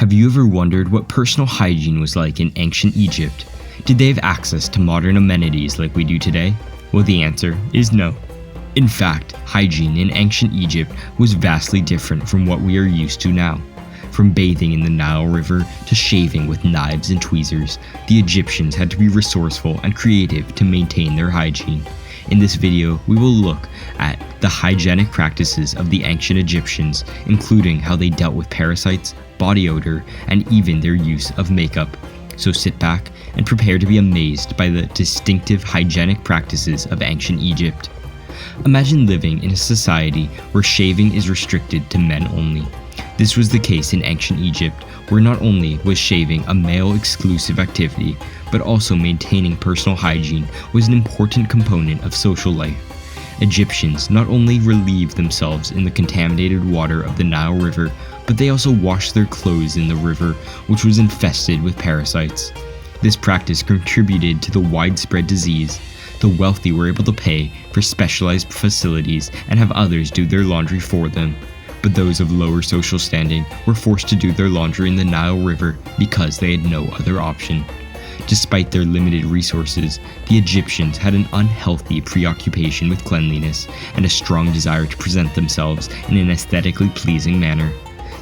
Have you ever wondered what personal hygiene was like in ancient Egypt? Did they have access to modern amenities like we do today? Well, the answer is no. In fact, hygiene in ancient Egypt was vastly different from what we are used to now. From bathing in the Nile River to shaving with knives and tweezers, the Egyptians had to be resourceful and creative to maintain their hygiene. In this video, we will look at the hygienic practices of the ancient Egyptians, including how they dealt with parasites, body odor, and even their use of makeup. So sit back and prepare to be amazed by the distinctive hygienic practices of ancient Egypt. Imagine living in a society where shaving is restricted to men only. This was the case in ancient Egypt, where not only was shaving a male-exclusive activity, but also maintaining personal hygiene was an important component of social life. Egyptians not only relieved themselves in the contaminated water of the Nile River, but they also washed their clothes in the river, which was infested with parasites. This practice contributed to the widespread disease. The wealthy were able to pay for specialized facilities and have others do their laundry for them. But those of lower social standing were forced to do their laundry in the Nile River because they had no other option. Despite their limited resources, the Egyptians had an unhealthy preoccupation with cleanliness and a strong desire to present themselves in an aesthetically pleasing manner.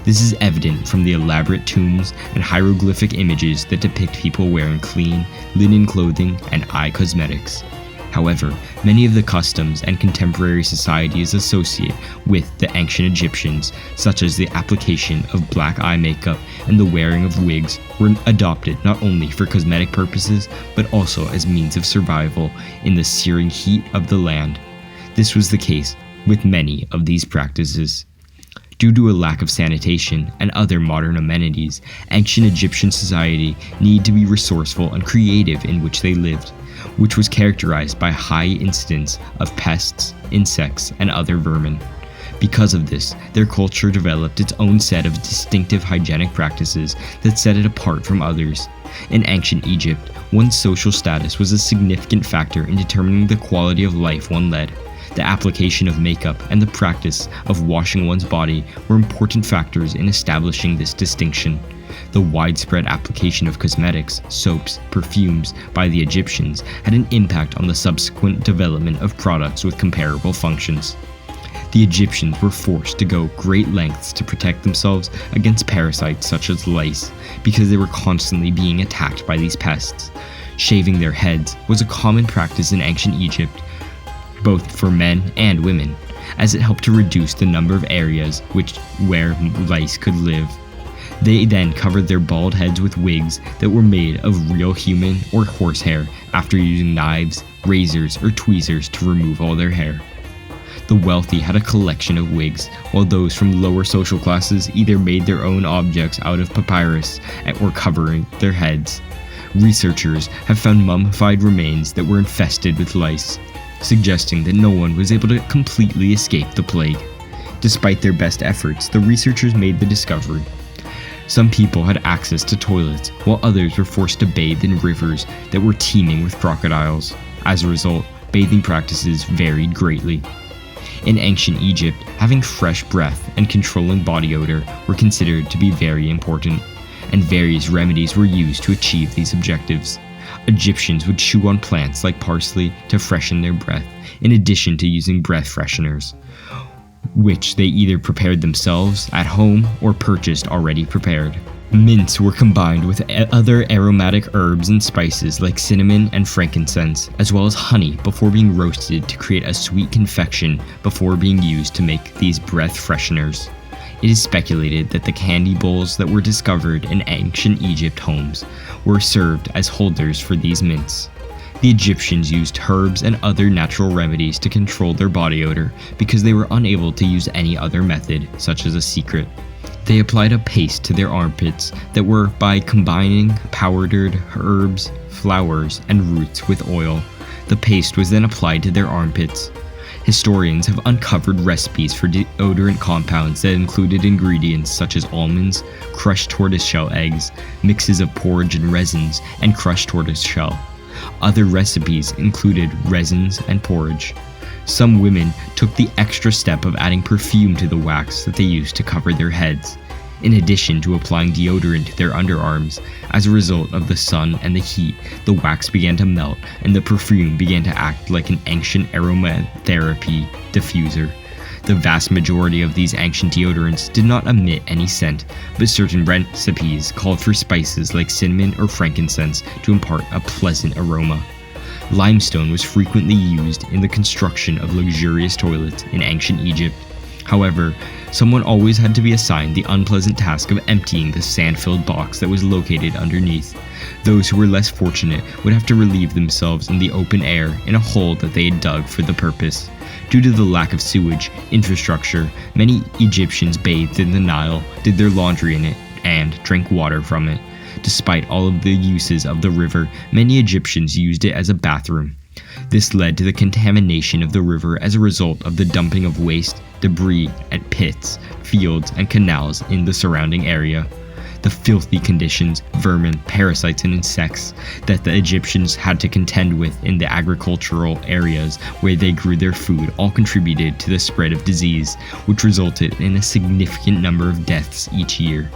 This is evident from the elaborate tombs and hieroglyphic images that depict people wearing clean, linen clothing and eye cosmetics. However, many of the customs and contemporary societies associated with the ancient Egyptians, such as the application of black eye makeup and the wearing of wigs, were adopted not only for cosmetic purposes, but also as means of survival in the searing heat of the land. This was the case with many of these practices. Due to a lack of sanitation and other modern amenities, ancient Egyptian society needed to be resourceful and creative in which they lived, which was characterized by high incidence of pests, insects, and other vermin. Because of this, their culture developed its own set of distinctive hygienic practices that set it apart from others. In ancient Egypt, one's social status was a significant factor in determining the quality of life one led. The application of makeup and the practice of washing one's body were important factors in establishing this distinction. The widespread application of cosmetics, soaps, perfumes by the Egyptians had an impact on the subsequent development of products with comparable functions. The Egyptians were forced to go great lengths to protect themselves against parasites such as lice, because they were constantly being attacked by these pests. Shaving their heads was a common practice in ancient Egypt, both for men and women, as it helped to reduce the number of areas where lice could live. They then covered their bald heads with wigs that were made of real human or horsehair after using knives, razors, or tweezers to remove all their hair. The wealthy had a collection of wigs, while those from lower social classes either made their own objects out of papyrus or covering their heads. Researchers have found mummified remains that were infested with lice, suggesting that no one was able to completely escape the plague. Despite their best efforts, the researchers made the discovery. Some people had access to toilets, while others were forced to bathe in rivers that were teeming with crocodiles. As a result, bathing practices varied greatly. In ancient Egypt, having fresh breath and controlling body odor were considered to be very important, and various remedies were used to achieve these objectives. Egyptians would chew on plants like parsley to freshen their breath, in addition to using breath fresheners, which they either prepared themselves at home or purchased already prepared. Mints were combined with other aromatic herbs and spices like cinnamon and frankincense, as well as honey before being roasted to create a sweet confection before being used to make these breath fresheners. It is speculated that the candy bowls that were discovered in ancient Egypt homes were served as holders for these mints. The Egyptians used herbs and other natural remedies to control their body odor because they were unable to use any other method, such as a secret. They applied a paste to their armpits that were by combining powdered herbs, flowers, and roots with oil. The paste was then applied to their armpits. Historians have uncovered recipes for deodorant compounds that included ingredients such as almonds, crushed tortoiseshell eggs, mixes of porridge and resins, and crushed tortoiseshell. Other recipes included resins and porridge. Some women took the extra step of adding perfume to the wax that they used to cover their heads. in addition to applying deodorant to their underarms. As a result of the sun and the heat, the wax began to melt and the perfume began to act like an ancient aromatherapy diffuser. The vast majority of these ancient deodorants did not emit any scent, but certain recipes called for spices like cinnamon or frankincense to impart a pleasant aroma. Limestone was frequently used in the construction of luxurious toilets in ancient Egypt. However, someone always had to be assigned the unpleasant task of emptying the sand-filled box that was located underneath. Those who were less fortunate would have to relieve themselves in the open air in a hole that they had dug for the purpose. Due to the lack of sewage infrastructure, many Egyptians bathed in the Nile, did their laundry in it, and drank water from it. Despite all of the uses of the river, many Egyptians used it as a bathroom. This led to the contamination of the river as a result of the dumping of waste, debris at pits, fields, and canals in the surrounding area. The filthy conditions, vermin, parasites, and insects that the Egyptians had to contend with in the agricultural areas where they grew their food all contributed to the spread of disease, which resulted in a significant number of deaths each year.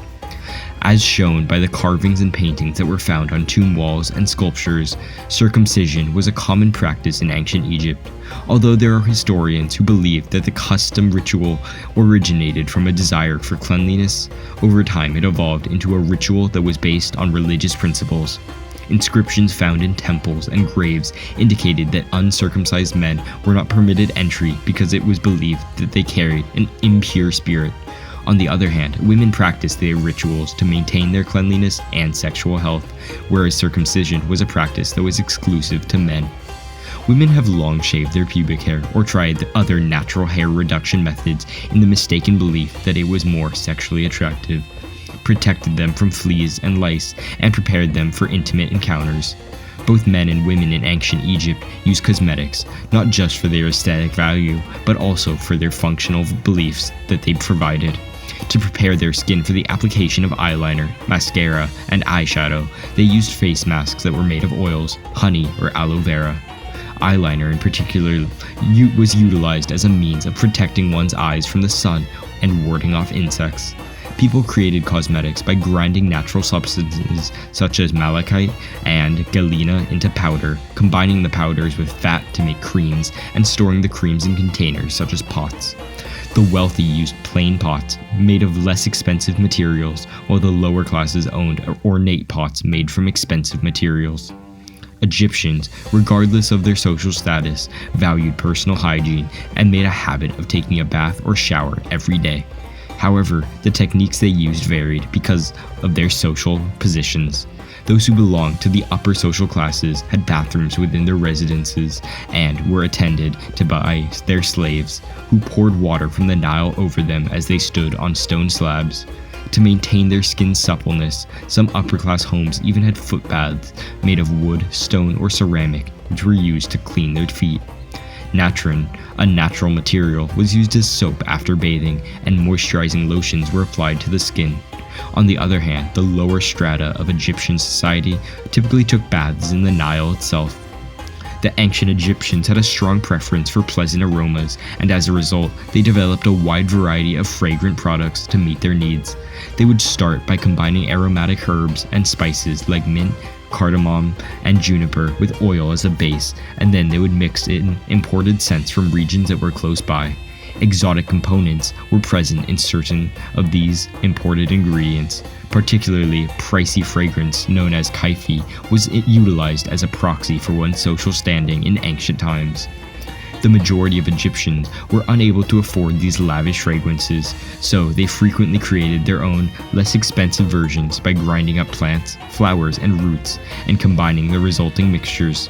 As shown by the carvings and paintings that were found on tomb walls and sculptures, circumcision was a common practice in ancient Egypt. Although there are historians who believe that the custom ritual originated from a desire for cleanliness, over time it evolved into a ritual that was based on religious principles. Inscriptions found in temples and graves indicated that uncircumcised men were not permitted entry because it was believed that they carried an impure spirit. On the other hand, women practiced their rituals to maintain their cleanliness and sexual health, whereas circumcision was a practice that was exclusive to men. Women have long shaved their pubic hair or tried other natural hair reduction methods in the mistaken belief that it was more sexually attractive, protected them from fleas and lice, and prepared them for intimate encounters. Both men and women in ancient Egypt used cosmetics, not just for their aesthetic value, but also for their functional beliefs that they provided. To prepare their skin for the application of eyeliner, mascara, and eyeshadow, they used face masks that were made of oils, honey, or aloe vera. Eyeliner in particular was utilized as a means of protecting one's eyes from the sun and warding off insects. People created cosmetics by grinding natural substances such as malachite and galena into powder, combining the powders with fat to make creams, and storing the creams in containers such as pots. The wealthy used plain pots made of less expensive materials, while the lower classes owned ornate pots made from expensive materials. Egyptians, regardless of their social status, valued personal hygiene and made a habit of taking a bath or shower every day. However, the techniques they used varied because of their social positions. Those who belonged to the upper social classes had bathrooms within their residences and were attended to by their slaves, who poured water from the Nile over them as they stood on stone slabs. To maintain their skin's suppleness, some upper-class homes even had foot baths made of wood, stone, or ceramic, which were used to clean their feet. Natron, a natural material, was used as soap after bathing, and moisturizing lotions were applied to the skin. On the other hand, the lower strata of Egyptian society typically took baths in the Nile itself. The ancient Egyptians had a strong preference for pleasant aromas, and as a result, they developed a wide variety of fragrant products to meet their needs. They would start by combining aromatic herbs and spices like mint, cardamom, and juniper with oil as a base, and then they would mix in imported scents from regions that were close by. Exotic components were present in certain of these imported ingredients. Particularly pricey fragrance known as kaifi was utilized as a proxy for one's social standing in ancient times. The majority of Egyptians were unable to afford these lavish fragrances, so they frequently created their own, less expensive versions by grinding up plants, flowers, and roots, and combining the resulting mixtures.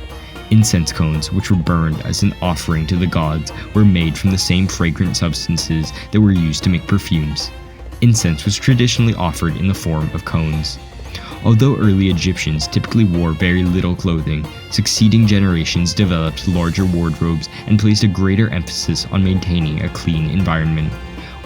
Incense cones, which were burned as an offering to the gods, were made from the same fragrant substances that were used to make perfumes. Incense was traditionally offered in the form of cones. Although early Egyptians typically wore very little clothing, succeeding generations developed larger wardrobes and placed a greater emphasis on maintaining a clean environment.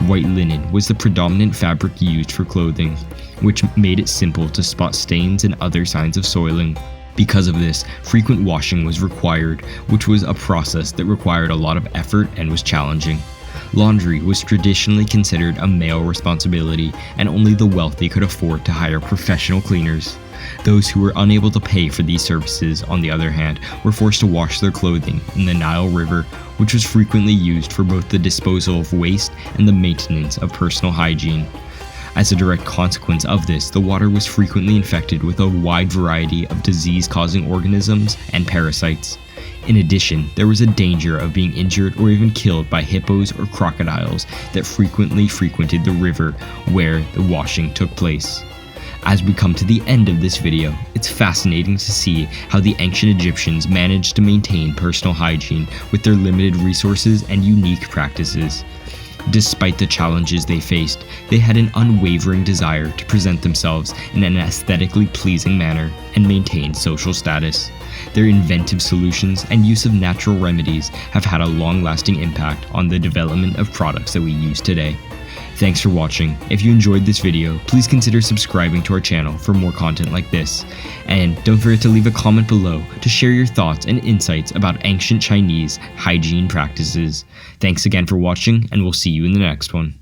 White linen was the predominant fabric used for clothing, which made it simple to spot stains and other signs of soiling. Because of this, frequent washing was required, which was a process that required a lot of effort and was challenging. Laundry was traditionally considered a male responsibility, and only the wealthy could afford to hire professional cleaners. Those who were unable to pay for these services, on the other hand, were forced to wash their clothing in the Nile River, which was frequently used for both the disposal of waste and the maintenance of personal hygiene. As a direct consequence of this, the water was frequently infected with a wide variety of disease-causing organisms and parasites. In addition, there was a danger of being injured or even killed by hippos or crocodiles that frequently frequented the river where the washing took place. As we come to the end of this video, it's fascinating to see how the ancient Egyptians managed to maintain personal hygiene with their limited resources and unique practices. Despite the challenges they faced, they had an unwavering desire to present themselves in an aesthetically pleasing manner and maintain social status. Their inventive solutions and use of natural remedies have had a long-lasting impact on the development of products that we use today. Thanks for watching. If you enjoyed this video, please consider subscribing to our channel for more content like this. And don't forget to leave a comment below to share your thoughts and insights about ancient Chinese hygiene practices. Thanks again for watching, and we'll see you in the next one.